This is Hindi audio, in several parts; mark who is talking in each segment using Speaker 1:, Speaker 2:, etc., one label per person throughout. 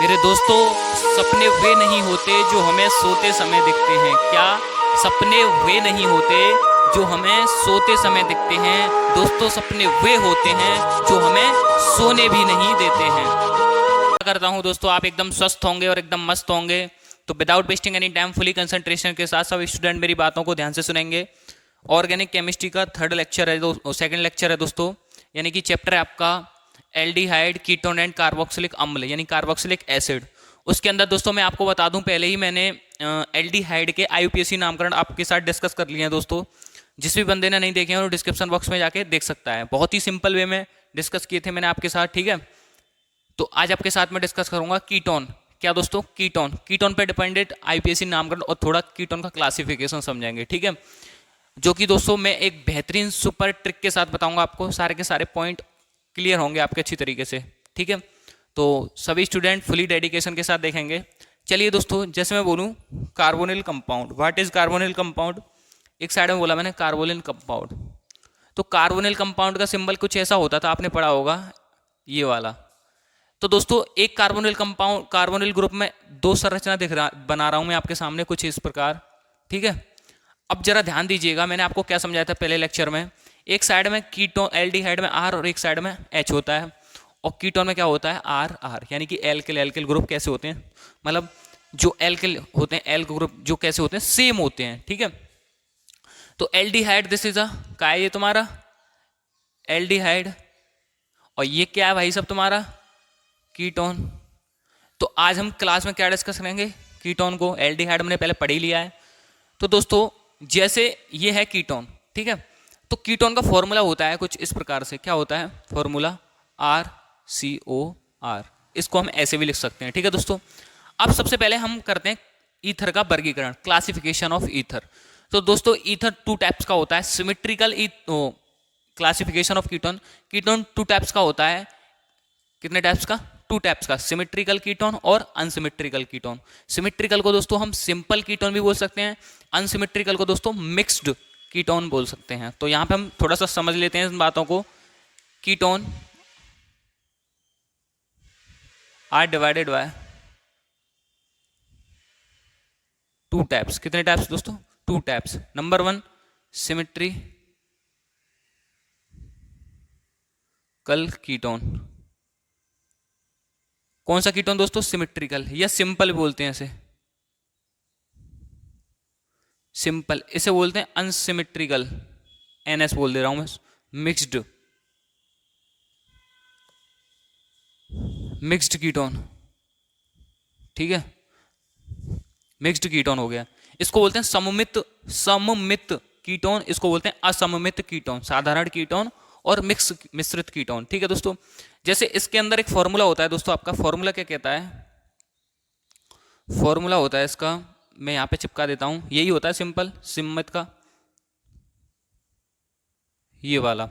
Speaker 1: मेरे दोस्तों, सपने वे नहीं होते जो हमें सोते समय दिखते हैं। क्या सपने वे नहीं होते जो हमें सोते समय दिखते हैं? दोस्तों, सपने वे होते हैं जो हमें सोने भी नहीं देते हैं। आशा करता हूँ दोस्तों आप एकदम स्वस्थ होंगे और एकदम मस्त होंगे। तो without wasting any time fully concentration के साथ सब स्टूडेंट मेरी बातों को ध्यान से सुनेंगे। ऑर्गेनिक केमिस्ट्री का थर्ड लेक्चर है, सेकंड लेक्चर है दोस्तों, यानी कि चैप्टर है आपका एल्डिहाइड, कीटोन एंड कार्बोक्सिलिक अम्ल यानी कार्बोक्सिलिक एसिड। उसके अंदर दोस्तों मैं आपको बता दूं, पहले ही मैंने एल्डिहाइड के आईयूपीएसी नामकरण आपके साथ डिस्कस कर लिए हैं दोस्तों। जिस भी बंदे ने नहीं देखे हैं वो डिस्क्रिप्शन बॉक्स में जाके देख सकता है। बहुत ही सिंपल वे में डिस्कस किए थे मैंने आपके साथ, ठीक है। तो आज आपके साथ में डिस्कस करूंगा कीटोन। क्या दोस्तों? कीटोन। कीटोन पे डिपेंडेंट आईयूपीएसी नामकरण और थोड़ा कीटोन का क्लासिफिकेशन समझेंगे, ठीक है। जो कि दोस्तों मैं एक बेहतरीन सुपर ट्रिक के साथ बताऊंगा आपको। सारे के सारे पॉइंट क्लियर होंगे आपके अच्छी तरीके से, ठीक है। तो सभी स्टूडेंट फुली डेडिकेशन के साथ देखेंगे। चलिए दोस्तों, जैसे मैं बोलूं carbonyl compound, what is carbonyl compound? एक साइड में बोला मैंने कार्बोनिल कंपाउंड। तो कार्बोनिल कंपाउंड का सिंबल कुछ ऐसा होता था, आपने पढ़ा होगा, ये वाला। तो दोस्तों एक कार्बोनिल कंपाउंड, कार्बोनिल ग्रुप में दो संरचना बना रहा हूं मैं आपके सामने कुछ इस प्रकार, ठीक है। अब जरा ध्यान दीजिएगा, मैंने आपको क्या समझाया था पहले लेक्चर में। एक साइड में कीटोन एल्डिहाइड में आर और एक साइड में एच होता है, और कीटोन में क्या होता है? आर आर, यानी कि एल्किल एल्किल ग्रुप कैसे होते हैं, मतलब जो एल्किल होते हैं, एल्क ग्रुप जो कैसे होते हैं, सेम होते हैं, ठीक है। तो एल्डिहाइड, दिस इज अ, क्या है ये तुम्हारा? एल्डिहाइड। और ये क्या है भाई सब तुम्हारा? कीटोन। तो आज हम क्लास में क्या डिस्कस करेंगे? कीटोन को। एल्डिहाइड हमने पहले पढ़ ही लिया है। तो दोस्तों जैसे ये है कीटोन, ठीक है। तो कीटोन का फॉर्मूला होता है कुछ इस प्रकार से। क्या होता है फॉर्मूला? RCOR। इसको हम ऐसे भी लिख सकते हैं, ठीक है दोस्तों। अब सबसे पहले हम करते हैं ईथर का वर्गीकरण, क्लासिफिकेशन ऑफ ईथर। तो दोस्तों ईथर टू टाइप्स का होता है। Symmetrical classification of ketone. Ketone two types का होता है। कितने टाइप्स का? टू टाइप्स का, सिमेट्रिकल कीटोन और अनसिमेट्रिकल कीटोन। सिमेट्रिकल को दोस्तों हम सिंपल कीटोन भी बोल सकते हैं, अनसिमेट्रिकल को दोस्तों मिक्स्ड कीटोन बोल सकते हैं। तो यहां पे हम थोड़ा सा समझ लेते हैं इन बातों को। Ketone are divided by two types. कितने टाइप्स दोस्तों? Two types. Number one symmetrical ketone. कौन सा कीटोन दोस्तों? सिमेट्रिकल, या सिंपल बोलते हैं इसे, सिंपल। इसे बोलते हैं अनसिमेट्रिकल, NS बोल दे रहा हूं मैं। मिक्स्ड, मिक्स्ड कीटोन, ठीक है। मिक्स्ड कीटोन हो गया। इसको बोलते हैं सममित, सममित कीटोन। इसको बोलते हैं असममित कीटोन, साधारण कीटोन और मिक्स मिश्रित कीटोन, ठीक है दोस्तों। जैसे इसके अंदर एक फॉर्मूला होता है दोस्तों, आपका फॉर्मूला क्या कहता है? फॉर्मूला होता है इसका, मैं यहां पे चिपका देता हूं, यही होता है सिंपल सिम्मित का, ये वाला,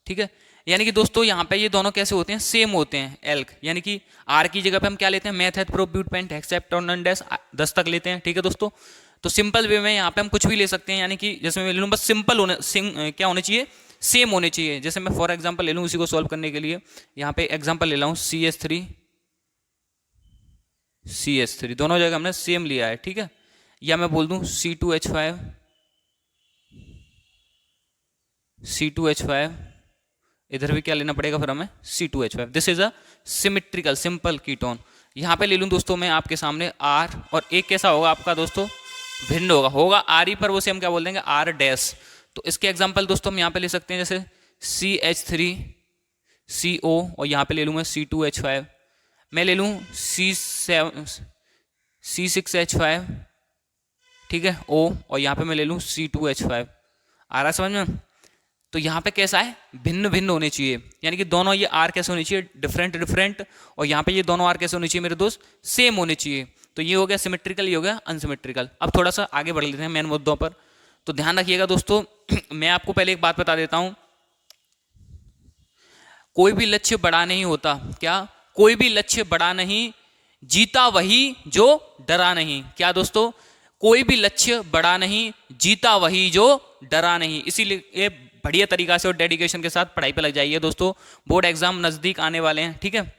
Speaker 1: ठीक है। यानी कि दोस्तों यहाँ पे ये दोनों कैसे होते हैं? सेम होते हैं। एल्क यानी कि आर की जगह पे हम क्या लेते हैं? मेथड प्रोब्यूटेंट हेक्सेप्टोन डैश 10 तक लेते हैं, ठीक है दोस्तों। तो सिंपल वे में यहाँ पे हम कुछ भी ले सकते हैं, यानी कि जैसे मैं ले लूँ, बस सिंपल होने क्या होने चाहिए? सेम होने चाहिए। जैसे मैं फॉर एग्जाम्पल ले लूँ उसी को सॉल्व करने के लिए, यहाँ पे एग्जाम्पल ले रहा हूँ CH3 दोनों जगह हमने सेम लिया है, ठीक है। या मैं बोल दूं C2H5, इधर भी क्या लेना पड़ेगा फिर हमें? C2H5। This is a symmetrical simple ketone. यहां पे ले लूं दोस्तों मैं आपके सामने R, और एक कैसा होगा आपका दोस्तों? भिन्न होगा RE पर, वो से हम क्या बोल देंगे? R dash. तो इसके एग्जांपल दोस्तों हम यहां पे ले सकते हैं, जैसे CH3CO, और यहां पे ले लूं मैं C2H5। मैं ले लूं C6H5, ठीक है, O, और यहाँ पे मैं ले लूँ C2H5। आ रहा समझ में? तो यहाँ पे कैसा है? भिन्न भिन्न होने चाहिए, यानी कि दोनों ये आर कैसे होनी चाहिए? Different different. और यहाँ पे ये दोनों आर कैसे होनी चाहिए मेरे दोस्त? सेम होने चाहिए। तो ये हो गया सिमेट्रिकल, ये हो गया अनसिमेट्रिकल। अब थोड़ा सा आगे बढ़ लेते हैं मेन मुद्दों पर। तो ध्यान रखिएगा दोस्तों, मैं आपको पहले एक बात बता देता हूँ, कोई भी लक्ष्य बड़ा नहीं होता। क्या? कोई भी लक्ष्य बड़ा नहीं, जीता वही जो डरा नहीं। क्या दोस्तों? कोई भी लक्ष्य बड़ा नहीं, जीता वही जो डरा नहीं। इसीलिए बढ़िया तरीका से और डेडिकेशन के साथ पढ़ाई पे लग जाइए दोस्तों। बोर्ड एग्जाम नजदीक आने वाले हैं, ठीक है।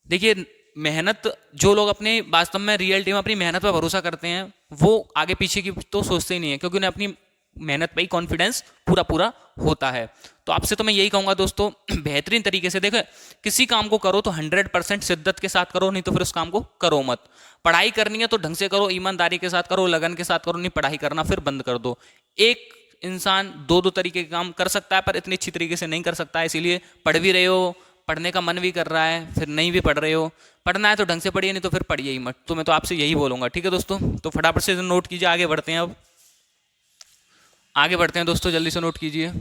Speaker 1: देखिए मेहनत, जो लोग अपने वास्तव में रियलिटी में अपनी मेहनत पर भरोसा करते हैं वो आगे पीछे की तो सोचते ही नहीं है, क्योंकि उन्हें अपनी मेहनत पे ही कॉन्फिडेंस पूरा पूरा होता है। तो आपसे तो मैं यही कहूँगा दोस्तों, बेहतरीन तरीके से देखो, किसी काम को करो तो 100% शिद्दत के साथ करो, नहीं तो फिर उस काम को करो मत। पढ़ाई करनी है तो ढंग से करो, ईमानदारी के साथ करो, लगन के साथ करो, नहीं पढ़ाई करना फिर बंद कर दो। एक इंसान दो दो तरीके के काम कर सकता है पर इतनी अच्छी तरीके से नहीं कर सकता है, इसीलिए पढ़ भी रहे हो, पढ़ने का मन भी कर रहा है, फिर नहीं भी पढ़ रहे हो, पढ़ना है तो ढंग से पढ़िए, नहीं तो फिर पढ़िए ही मत। तो मैं तो आपसे यही बोलूँगा, ठीक है दोस्तों। तो फटाफट से नोट कीजिए, आगे बढ़ते हैं। अब आगे बढ़ते हैं दोस्तों, जल्दी से नोट कीजिए।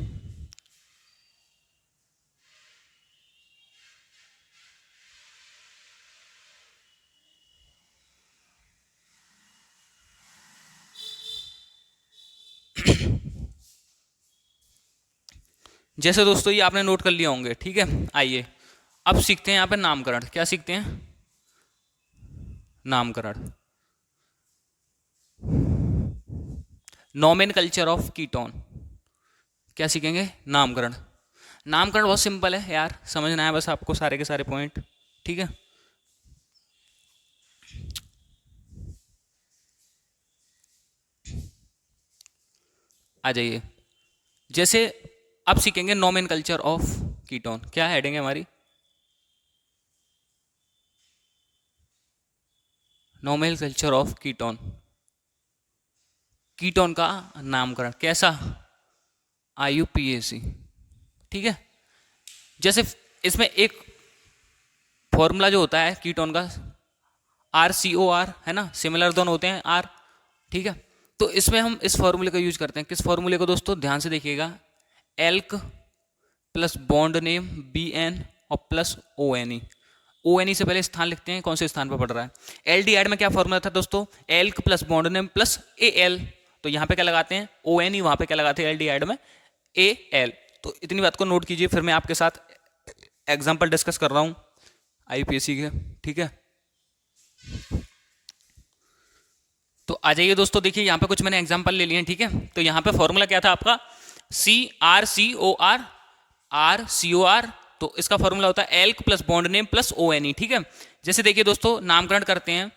Speaker 1: जैसे दोस्तों ये आपने नोट कर लिया होंगे, ठीक है। आइए अब सीखते हैं यहाँ पे नामकरण। क्या सीखते हैं? नामकरण। Nomenclature of ketone. क्या सीखेंगे? नामकरण। नामकरण बहुत सिंपल है यार, समझना है बस आपको सारे के सारे पॉइंट, ठीक है। आ जाइए, जैसे अब सीखेंगे नोमेनकल्चर ऑफ कीटोन। क्या हेडिंग है हमारी? Nomenclature of ketone. कीटोन का नामकरण कैसा? IUPAC, ठीक है। जैसे इसमें एक फॉर्मूला जो होता है कीटोन का, RCOR, है ना, सिमिलर दोनों होते हैं R, ठीक है। तो इसमें हम इस फॉर्मूले का यूज करते हैं। किस फॉर्मूले को दोस्तों? ध्यान से देखिएगा, elk plus bond name BN और प्लस ONE। ONE से पहले स्थान लिखते हैं, कौन से स्थान पर पड़ रहा है। एल्डिहाइड में क्या फॉर्मूला था दोस्तों? Elk plus bond name plus AL। तो यहाँ पे क्या लगाते हैं? ONE, वहाँ पे क्या लगाते हैं एल्डिहाइड में? AL। तो इतनी बात को नोट कीजिए, फिर मैं आपके साथ एग्जाम्पल डिस्कस कर रहा हूँ IUPAC के, ठीक है। तो आ जाइए दोस्तों, देखिए यहाँ पे कुछ मैंने एग्जाम्पल ले लिए हैं, ठीक है। तो यहाँ पे फॉर्मूला क्या था आपका? RCOR। तो इसका फॉर्मूला होता है elk plus bond name plus ONE, ठीक है। जैसे देखिए दोस्तों, नामकरण करते हैं,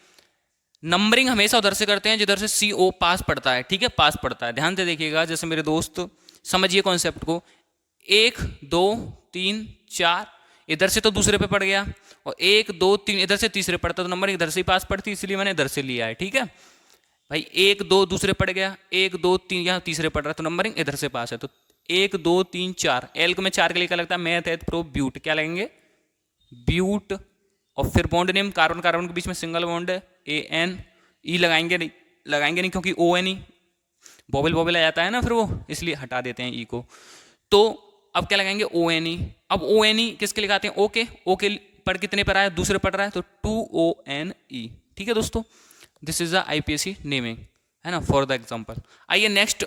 Speaker 1: नंबरिंग हमेशा उधर से करते हैं जिधर से CO पास पड़ता है, ठीक है, पास पड़ता है। ध्यान से देखिएगा, जैसे मेरे दोस्त समझिए कॉन्सेप्ट को, 1 2 3 4 इधर से तो दूसरे पे पड़ गया, और 1 2 3 इधर से तीसरे पड़ता, तो नंबर इधर से ही पास पड़ती, इसलिए मैंने इधर से लिया है, ठीक है भाई। 1 2 दूसरे पड़ गया, 1 2 3 यहाँ तीसरे पड़ रहा है, तो नंबरिंग इधर से पास है। तो 1 2 3 4, एल्क में 4 के लिए क्या लगता है? मैथ एथ प्रो ब्यूट। क्या लगेंगे? ब्यूट। और फिर बॉन्ड नेम, कार्बन कार्बन के बीच में सिंगल बॉन्ड है, ANE लगाएंगे नहीं, लगाएंगे नहीं क्योंकि ONE बॉबल बॉबल आ जाता है ना फिर वो, इसलिए हटा देते हैं E को। तो अब क्या लगाएंगे? ONE। अब ONE किसके लगाते हैं? ओके। ओके पर कितने पर आया? दूसरे पढ़ रहा है, तो 2ONE, ठीक है दोस्तों। This is the IUPAC naming, है ना, फॉर द एग्जाम्पल। आइए नेक्स्ट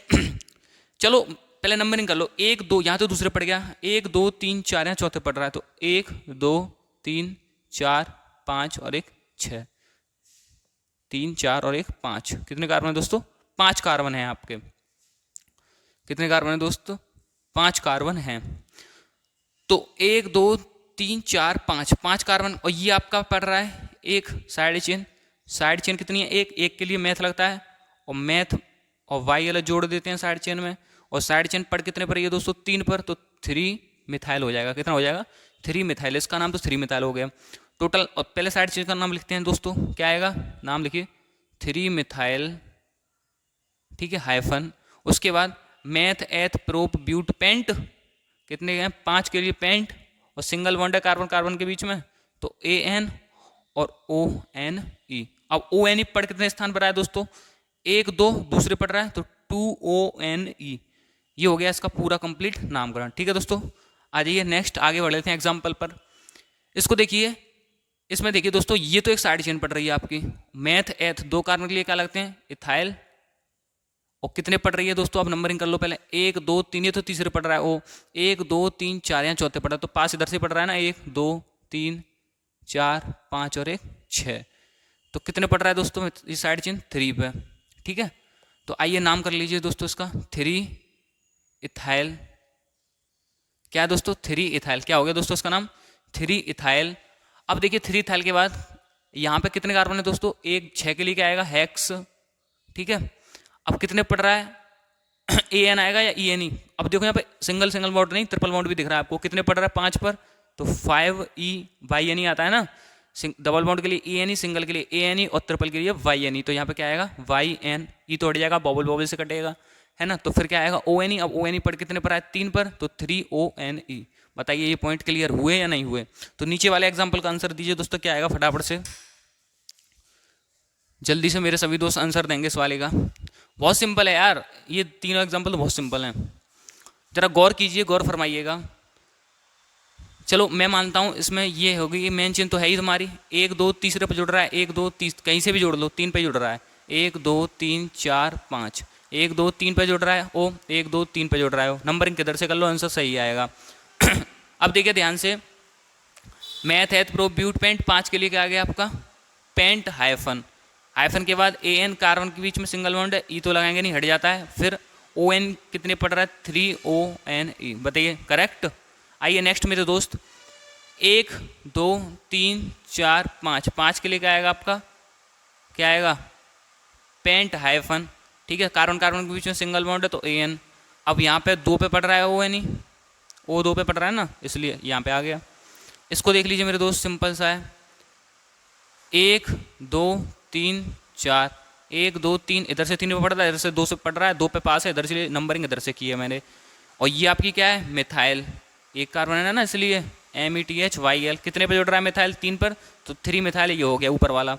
Speaker 1: चलो पहले नंबरिंग कर लो। 1 2 यहाँ तो दूसरे पड़ गया, 1 2 3 4 यहाँ चौथे पड़ रहा है, तो 1 2 3 4 5 और 1 6, 3 4 और 1 5। कितने कार्बन है दोस्तों? 5 कार्बन है आपके। कितने कार्बन है दोस्तों? 5 कार्बन हैं। तो 1 2 3 4 5, 5 कार्बन, और ये आपका पड़ रहा है एक साइड चेन। साइड चेन कितनी है? एक के लिए मैथ लगता है, और मैथ और वाई अलग जोड़ देते हैं साइड चेन में। और साइड चेन पड़ कितने पर? ये दोस्तों 3 पर, तो 3 मिथाइल हो जाएगा। कितना हो जाएगा? 3 मिथाइल। इसका नाम तो 3 मिथाइल हो गया टोटल। और पहले साइड चेन का नाम लिखते हैं दोस्तों, क्या आएगा? नाम लिखिए 3 मिथाइल, ठीक है, हाइफन। उसके बाद मैथ एथ प्रोप ब्यूट पेंट, कितने हैं? 5 के लिए पेंट, और सिंगल बॉन्ड है कार्बन कार्बन के बीच में, तो AN और ONE। अब ONE पढ़ कितने स्थान पर आया दोस्तों? 1 2 दूसरे पढ़ रहा है, तो 2ONE। ये हो गया इसका पूरा कंप्लीट नामकरण, ठीक है दोस्तों। आ जाइए नेक्स्ट, आगे बढ़ लेते हैं एग्जाम्पल पर। इसको देखिए, इसमें देखिए दोस्तों, ये तो एक साइड चेन पड़ रही है आपकी। मैथ एथ 2 कार्बन के लिए क्या लगते हैं? इथाइल। और कितने पड़ रही है दोस्तों? आप नंबरिंग कर लो पहले। 1 2 3, ये तो तीसरे पड़ रहा है, ओ 1 2 3 4 यहाँ चौथे पड़ रहा है, तो 5 इधर से पड़ रहा है ना, 1 2 3 4 5 और 1 6। तो कितने पड़ रहा है दोस्तों? इस साइड चेन 3 पे, ठीक है। तो आइए नाम कर लीजिए दोस्तों इसका, 3 इथाइल। क्या है दोस्तों? 3 इथाइल। क्या हो गया दोस्तों इसका नाम? 3 इथाइल। अब देखिए 3 इथाइल के बाद यहाँ पे कितने कार्बन है दोस्तों, एक 6 के लिए क्या आएगा, हेक्स। ठीक है, अब कितने पड़ रहा है, AN आएगा या ENE। अब देखो यहाँ पे सिंगल सिंगल बॉन्ड नहीं, ट्रिपल बॉन्ड भी दिख रहा है आपको, कितने पड़ रहा है 5 पर, तो 5E आता है ना। डबल बॉन्ड के लिए ENE, सिंगल के लिए ANE और ट्रिपल के लिए YNE। तो यहाँ पे क्या आएगा, YNE तो हट जाएगा, बॉबल बॉबल से कटेगा, है ना। तो फिर क्या आएगा ONE। अब ONE पर कितने पर आए, 3 पर, तो 3ONE। बताइए ये पॉइंट क्लियर हुए या नहीं हुए। तो नीचे वाले एग्जाम्पल का आंसर दीजिए दोस्तों, क्या आएगा फटाफट से, जल्दी से मेरे सभी दोस्त आंसर देंगे इस वाले का। बहुत सिंपल है यार, ये तीनों एग्जाम्पल तो बहुत सिंपल हैं, जरा गौर कीजिए, गौर फरमाइएगा। चलो मैं मानता हूँ इसमें ये होगी, ये मेन चेन तो है ही तुम्हारी, 1 2 तीसरे पर जुड़ रहा है, 1 2 3 कहीं से भी जोड़ लो, 3 पे जुड़ रहा है, 1 2 3 4 5, 1 2 3 पे जुड़ रहा है ओ, 1 2 3 पे जुड़ रहा है ओ। नंबरिंग किधर से कर लो, आंसर सही आएगा। अब देखिए ध्यान से, मैथ एथ प्रो ब्यूट पेंट 5 के लिए क्या आ गया आपका, पेंट हाइफन, हाइफन के बाद AN कार्बन के बीच में सिंगल बॉन्ड है, E तो लगाएंगे नहीं, हट जाता है। फिर ON कितने पड़ रहा है, 3ONE। बताइए करेक्ट। आइए नेक्स्ट मेरे दोस्त, 1 2 3 4 5, 5 के लिए क्या आएगा आपका, क्या आएगा, पेंट हाइफन। ठीक है, कार्बन कार्बन के बीच में सिंगल बॉन्ड है तो AN। अब यहाँ पे 2 पे पड़ रहा है ONE, O 2 पे पड़ रहा है ना, इसलिए यहाँ पे आ गया। इसको देख लीजिए मेरे दोस्त, सिंपल सा है, 1 2 3 4, 1 2 3, इधर से 3 पे पड़ रहा है, इधर से 2 से पड़ रहा है, 2 पे पास है, इधर से नंबरिंग इधर से की है मैंने। और ये आपकी क्या है, मिथाइल, एक कार्बन है ना, इसलिए METHYL। कितने पे जुड़ रहा है मिथाइल, 3 पर, तो 3 मिथाइल ये हो गया ऊपर वाला।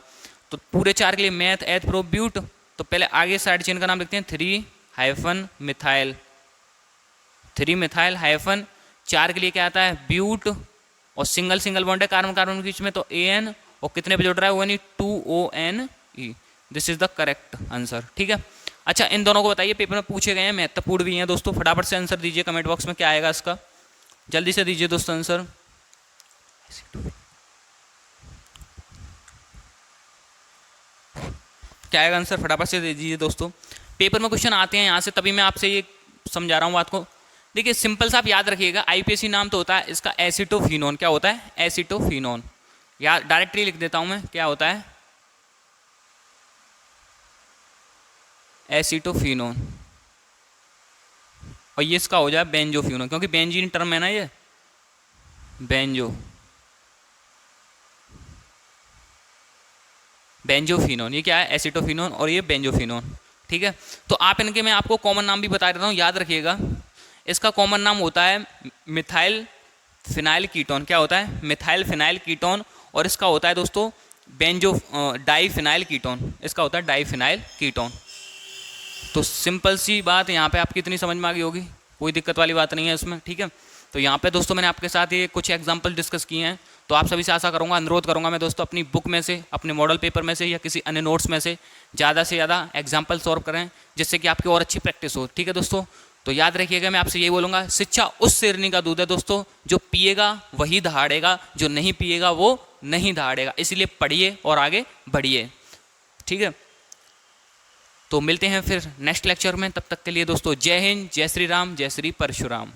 Speaker 1: तो पूरे 4 के लिए मैथ एथ प्रो ब्यूट, तो पहले आगे साइड चेन का नाम लिखते हैं 3 हाइफन मिथाइल, 3 मिथाइल हाइफन, 4 के लिए क्या आता है, ब्यूट, और सिंगल सिंगल बॉन्ड है कार्बन कार्बन के बीच में तो AN, और कितने पे जुड़ रहा है ONE, 2ONE। This is the correct answer. ठीक है, अच्छा इन दोनों को बताइए, पेपर में पूछे गए हैं, महत्वपूर्ण भी हैं दोस्तों, फटाफट से आंसर दीजिए कमेंट बॉक्स में, क्या आएगा इसका, जल्दी से दीजिए दोस्तों आंसर। क्या आएगा आंसर, फटाफट से दे दीजिए दोस्तों। पेपर में क्वेश्चन आते हैं यहाँ से, तभी मैं आपसे ये समझा रहा हूँ बात को। देखिए सिंपल सा आप याद रखिएगा, IPSC नाम तो होता है इसका एसिटोफिनोन। क्या होता है, एसिटोफिनोन। या डायरेक्टली लिख देता हूँ मैं, क्या होता है, एसिटोफिनोन। और ये इसका हो जाए बेंजोफिनोन, क्योंकि बेंजीन टर्म है ना ये, बेंजोफिनोन। ये क्या है, एसिटोफिनोन, और ये बेंजोफिनोन। ठीक है, तो आप इनके मैं आपको कॉमन नाम भी बता देता हूँ, याद रखिएगा। इसका कॉमन नाम होता है मिथाइल फिनाइल कीटोन। क्या होता है, मिथाइल फिनाइल कीटोन। और इसका होता है दोस्तों डाईफिनाइल कीटोन, इसका होता है डाईफिनाइल कीटोन। तो सिंपल सी बात यहाँ पे आपकी इतनी समझ में आ गई होगी, कोई दिक्कत वाली बात नहीं है इसमें। ठीक है, तो यहाँ पे दोस्तों मैंने आपके साथ ये कुछ एग्जांपल डिस्कस किए हैं, तो आप सभी से आशा करूँगा, अनुरोध करूँगा मैं दोस्तों, अपनी बुक में से, अपने मॉडल पेपर में से या किसी अन्य नोट्स में से ज़्यादा एग्जाम्पल सॉल्व करें, जिससे कि आपकी और अच्छी प्रैक्टिस हो। ठीक है दोस्तों, तो याद रखिएगा, मैं आपसे यही बोलूँगा, शिक्षा उस शेरनी का दूध है दोस्तों, जो पिएगा वही दहाड़ेगा, जो नहीं पिएगा वो नहीं दहाड़ेगा। इसलिए पढ़िए और आगे बढ़िए। ठीक है, तो मिलते हैं फिर नेक्स्ट लेक्चर में, तब तक के लिए दोस्तों जय हिंद, जय श्री राम, जय श्री परशुराम।